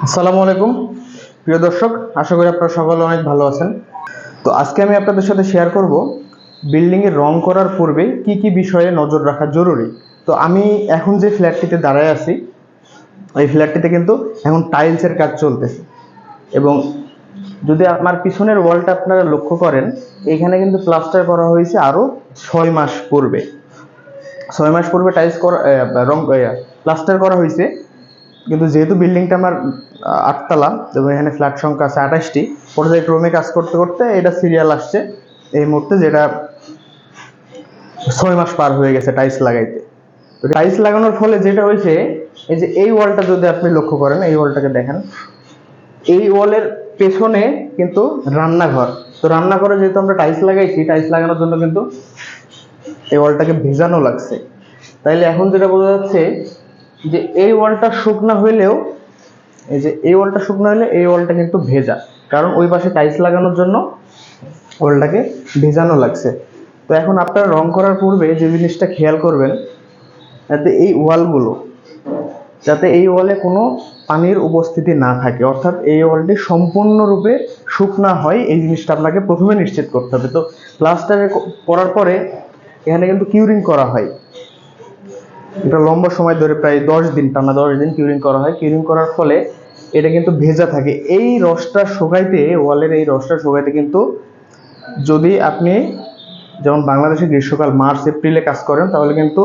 আসসালামু আলাইকুম প্রিয় দর্শক, আশা করি আপনারা সকলে অনেক ভালো আছেন। তো আজকে আমি আপনাদের সাথে শেয়ার করব বিল্ডিংয়ের রং করার পূর্বে কি কি বিষয়ে নজর রাখা জরুরি। তো আমি এখন যে ফ্ল্যাটটিতে দাঁড়ায় আছি, এই ফ্ল্যাটটিতে কিন্তু এখন টাইলসের কাজ চলতেছে। এবং যদি আমার পিছনের ওয়ালটা আপনারা লক্ষ্য করেন, এখানে কিন্তু প্লাস্টার করা হয়েছে আরও 6 মাস পূর্বে। 6 মাস পূর্বে টাইলস করা রং প্লাস্টার করা হয়েছে। কিন্তু যেহেতু বিল্ডিংটা আমার 8 তলা এবং এখানে ফ্ল্যাট সংখ্যা আছে 28টি, পর্যায়ক্রমে কাজ করতে করতে এটা সিরিয়াল আসছে এই মুহূর্তে, যেটা 6 মাস পার হয়ে গেছে টাইলস লাগাইতে। তো টাইলস লাগানোর ফলে যেটা হয়েছে, এই যে এই ওয়ালটা যদি আপনি লক্ষ্য করেন, এই ওয়ালটাকে দেখেন, এই ওয়ালের পেছনে কিন্তু রান্নাঘর। তো রান্নাঘরে যেহেতু আমরা টাইলস লাগাইছি, টাইলস লাগানোর জন্য কিন্তু এই ওয়ালটাকে ভেজানো লাগছে। তাইলে এখন যেটা বোঝা যাচ্ছে যে এই ওয়ালটা শুকনা হইলেও, এই যে এই ওয়ালটা শুকনো হলে এই ওয়ালটা কিন্তু ভেজা, কারণ ওই পাশে টাইলস লাগানোর জন্য ওয়ালটাকে ভেজানো লাগছে। তো এখন আপনারা রং করার পূর্বে যে জিনিসটা খেয়াল করবেন, যাতে এই ওয়ালে কোনো পানির উপস্থিতি না থাকে, অর্থাৎ এই ওয়ালটি সম্পূর্ণরূপে শুকনা হয়, এই জিনিসটা আপনাকে প্রথমে নিশ্চিত করতে হবে। তো প্লাস্টারে করার পরে এখানে কিন্তু কিউরিং করা হয়, এটা লম্বা সময় ধরে প্রায় 10 দিন, টানা 10 দিন কিউরিং করা হয়। কিউরিং করার ফলে এটা কিন্তু ভেজা থাকে। এই রসটা শুকাইতে, ওয়ালের এই রসটা শুকাইতে কিন্তু, যদি আপনি যেমন বাংলাদেশে গ্রীষ্মকাল মার্চ এপ্রিলে কাজ করেন, তাহলে কিন্তু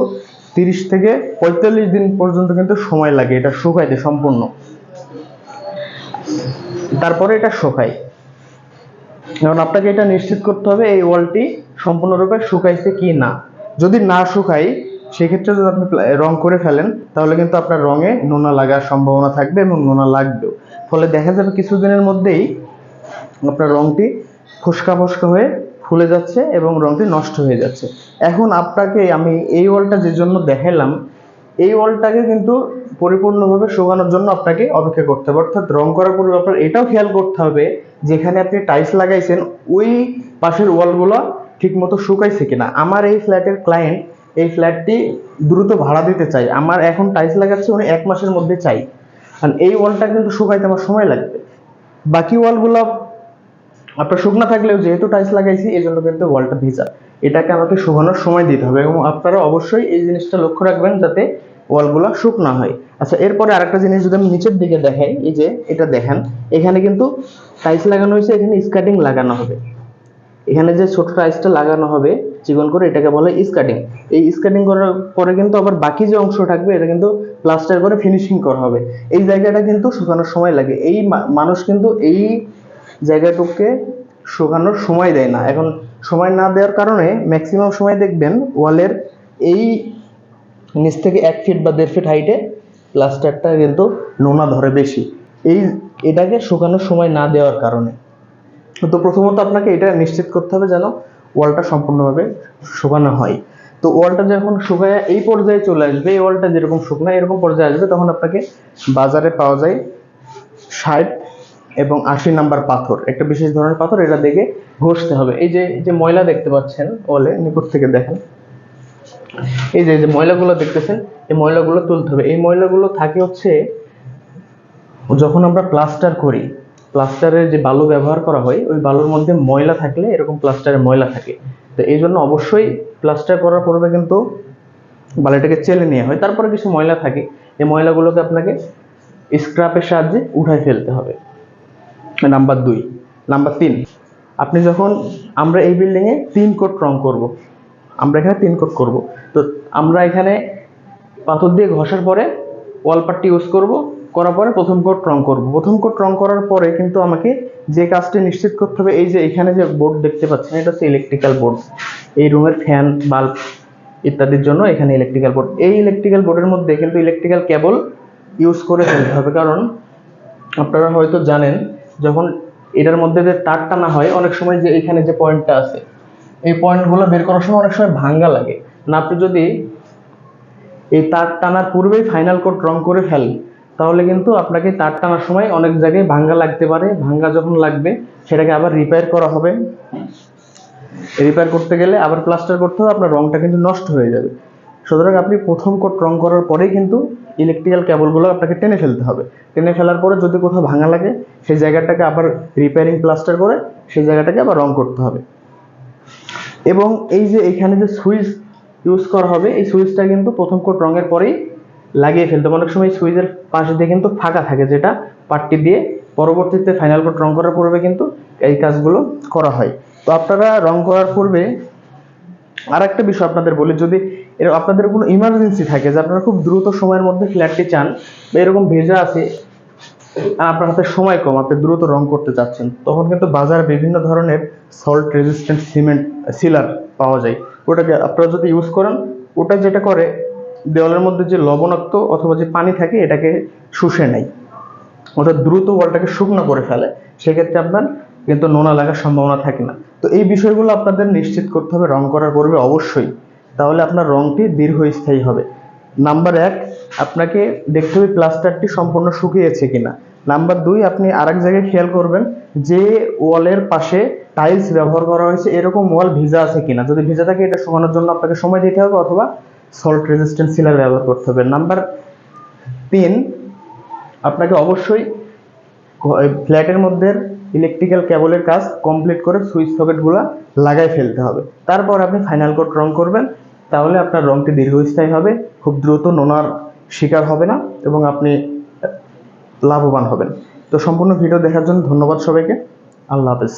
30 থেকে 45 দিন পর্যন্ত কিন্তু সময় লাগে এটা শুকাইতে সম্পূর্ণ। তারপরে এটা শুকায়। এখন আপনাকে এটা নিশ্চিত করতে হবে এই ওয়ালটি সম্পূর্ণরূপে শুকাইছে কি না। যদি না শুকায়, সেক্ষেত্রে যদি আপনি রং করে ফেলেন, তাহলে কিন্তু আপনার রঙে নোনা লাগার সম্ভাবনা থাকবে এবং নোনা লাগবেও। ফলে দেখা যাবে কিছুদিনের মধ্যেই আপনার রংটি ফোস্কা ফোস্কা হয়ে ফুলে যাচ্ছে এবং রংটি নষ্ট হয়ে যাচ্ছে। এখন আপনাকে আমি এই ওয়ালটা যে জন্য দেখালাম, এই ওয়ালটাকে কিন্তু পরিপূর্ণভাবে শুকানোর জন্য আপনাকে অপেক্ষা করতে হবে। অর্থাৎ রং করার পূর্বে আপনার এটাও খেয়াল করতে হবে, যেখানে আপনি টাইলস লাগাইছেন ওই পাশের ওয়ালগুলো ঠিকমতো শুকাইছে কিনা। আমার এই ফ্ল্যাটের ক্লায়েন্ট এই ফ্ল্যাটটি দ্রুত ভাড়া দিতে চাই, আমার এখন টাইলস লাগাচ্ছে, উনি 1 মাসের মধ্যে চাই, কারণ এই ওয়ালটা কিন্তু শুকাইতে আমার সময় লাগবে। বাকি ওয়ালগুলো আপনার শুকনা থাকলেও যেহেতু টাইলস লাগাইছি, এই জন্য কিন্তু ওয়ালটা ভিজা, এটাকে আমাকে শুকানোর সময় দিতে হবে। এবং আপনারা অবশ্যই এই জিনিসটা লক্ষ্য রাখবেন যাতে ওয়ালগুলো শুকনা হয়। আচ্ছা, এরপরে আরেকটা জিনিস যদি আমি নিচের দিকে দেখাই, এই যে এটা দেখেন, এখানে কিন্তু টাইলস লাগানো হয়েছে, এখানে স্কার্টিং লাগানো হবে। এখানে যে ছোট টাইলসটা লাগানো হবে চিকন করে, এটাকে বলে স্কার্টিং। এই স্কার্টিং করার পরে কিন্তু আবার বাকি যে অংশ থাকবে, এটা কিন্তু প্লাস্টার করে ফিনিশিং করা হবে। এই জায়গাটা কিন্তু শুকানোর সময় লাগে। এই মানুষ কিন্তু এই জায়গাটুকুকে শুকানোর সময় দেয় না। এখন সময় না দেওয়ার কারণে ম্যাক্সিমাম সময় দেখবেন ওয়ালের এই নিচ থেকে 1 ফিট বা 1.5 ফিট হাইটে প্লাস্টারটা কিন্তু নোনা ধরে বেশি, এটাকে শুকানোর সময় না দেওয়ার কারণে। তো প্রথমত আপনাকে এটা নিশ্চিত করতে হবে যেন ওয়ালটা সম্পূর্ণভাবে শুকানো হয়। তো ওয়ালটা যখন শুকায় এই পর্যায়ে চলে আসবে, এই ওয়ালটা যেরকম শুকনো এরকম পর্যায়ে আসবে, তখন আপনাকে বাজারে পাওয়া যায় 60 এবং 80 নাম্বার পাথর, একটা বিশেষ ধরনের পাথর, এটা দেখে ঘষতে হবে। এই যে ময়লা দেখতে পাচ্ছেন ওয়ালে, নিকট থেকে দেখেন, এই যে ময়লাগুলো দেখতেছেন, এই ময়লাগুলো তুলতে হবে। এই ময়লাগুলো থাকে হচ্ছে যখন আমরা প্লাস্টার করি, প্লাস্টারের যে বালু ব্যবহার করা হয়, ওই বালুর মধ্যে ময়লা থাকলে এরকম প্লাস্টারে ময়লা থাকে। তো এই জন্য অবশ্যই প্লাস্টার করার পূর্বে কিন্তু বালিটাকে চেলে নেওয়া হয়, তারপরে কিছু ময়লা থাকে, এই ময়লাগুলোকে আপনাকে স্ক্রাপের সাহায্যে উঠায় ফেলতে হবে। নাম্বার 2। নাম্বার 3, আপনি যখন, আমরা এই বিল্ডিংয়ে 3 কোট রং করব, আমরা এখানে 3 কোট করব। তো আমরা এখানে পাথর দিয়ে ঘষার পরে ওয়াল পাট্টি ইউজ করব, করার পরে প্রথম কোট রং করব। প্রথম কোট রং করার পরে কিন্তু আমাকে যে কাজটি নিশ্চিত করতে হবে, এই যে এখানে যে বোর্ড দেখতে পাচ্ছেন, এটা হচ্ছে ইলেকট্রিক্যাল বোর্ড। এই রুমের ফ্যান, বাল্ব ইত্যাদির জন্য এখানে ইলেকট্রিক্যাল বোর্ড। এই ইলেকট্রিক্যাল বোর্ডের মধ্যে কিন্তু ইলেকট্রিক্যাল কেবল ইউজ করে ফেলতে হবে, কারণ আপনারা হয়তো জানেন যখন এটার মধ্যে যে তার টানা হয়, অনেক সময় যে এখানে যে পয়েন্টটা আছে, এই পয়েন্টগুলো বের করার সময় অনেক সময় ভাঙ্গা লাগে না। আপনি যদি এই তার টানার পূর্বেই ফাইনাল কোট রং করে ফেলেন, তাহলে কিন্তু আপনাকে তার টানার সময় অনেক জায়গায় ভাঙ্গা লাগতে পারে। ভাঙ্গা যখন লাগবে, সেটাকে আবার রিপেয়ার করা হবে। রিপেয়ার করতে গেলে আবার প্লাস্টার করতে হবে, আপনার রংটা কিন্তু নষ্ট হয়ে যাবে। সুতরাং আপনি প্রথম কোট রং করার পরেই কিন্তু ইলেকট্রিক্যাল কেবলগুলো আপনাকে টেনে ফেলতে হবে। টেনে ফেলার পরে যদি কোথাও ভাঙা লাগে সেই জায়গাটাকে আবার রিপেয়ারিং প্লাস্টার করে সেই জায়গাটাকে আবার রং করতে হবে। এবং এই যে এখানে যে সুইচ ইউজ করা হবে, এই সুইচটা কিন্তু প্রথম কোট রঙের পরেই লাগিয়ে ফেলতে হবে। অনেক সময় সুইচের পাশে দিয়ে কিন্তু ফাঁকা থাকে, যেটা পাট্টি দিয়ে পরবর্তীতে ফাইনাল কোট রং করার পূর্বে কিন্তু এই কাজগুলো করা হয়। তো আপনারা রং করার পূর্বে আর একটা বিষয় আপনাদের বলি, যদি আপনাদের কোনো ইমার্জেন্সি থাকে যে আপনারা খুব দ্রুত সময়ের মধ্যে ফ্ল্যাটটি চান, বা এরকম ভেজা আছে আপনার হাতে সময় কম, আপনি দ্রুত রং করতে চাচ্ছেন, তখন কিন্তু বাজারে বিভিন্ন ধরনের সল্ট রেজিস্ট্যান্ট সিমেন্ট সিলার পাওয়া যায়। ওটাকে আপনারা যদি ইউজ করেন, ওটা যেটা করে দেওয়ালের মধ্যে যে লবণাক্ত অথবা যে পানি থাকে এটাকে শুষে নেয়, ওটা দ্রুত ওয়ালটাকে শুকনো করে ফেলে। সেক্ষেত্রে আপনার কিন্তু নোনা লাগার সম্ভাবনা থাকে না। তো এই বিষয়গুলো আপনাদের নিশ্চিত করতে হবে রং করার পূর্বে অবশ্যই, তাহলে আপনার রংটি দীর্ঘস্থায়ী হবে। নাম্বার 1, আপনাকে দেখতে হবে প্লাস্টারটি সম্পূর্ণ শুকিয়েছে কিনা। নাম্বার 2, আপনি আরেক জায়গায় খেয়াল করবেন যে ওয়ালের পাশে টাইলস ব্যবহার করা হয়েছে এরকম ওয়াল ভিজা আছে কিনা। যদি ভিজা থাকে এটা শুকানোর জন্য আপনাকে সময় দিতে হবে অথবা সল্ট রেজিস্ট্যান্ট সিলার ব্যবহার করতে হবে। নাম্বার 3, আপনাকে অবশ্যই ফ্ল্যাটের মধ্যে ইলেকট্রিক্যাল কেবলের কাজ কমপ্লিট করে সুইচ সকেটগুলো লাগাই ফেলতে হবে। তারপর আপনি ফাইনাল কোট রং করবেন, তাহলে আপনার রংটি দীর্ঘস্থায়ী হবে, খুব দ্রুত নোনার শিকার হবে না এবং আপনি লাভবান হবেন। তো সম্পূর্ণ ভিডিও দেখার জন্য ধন্যবাদ সবাইকে। আল্লাহ হাফেজ।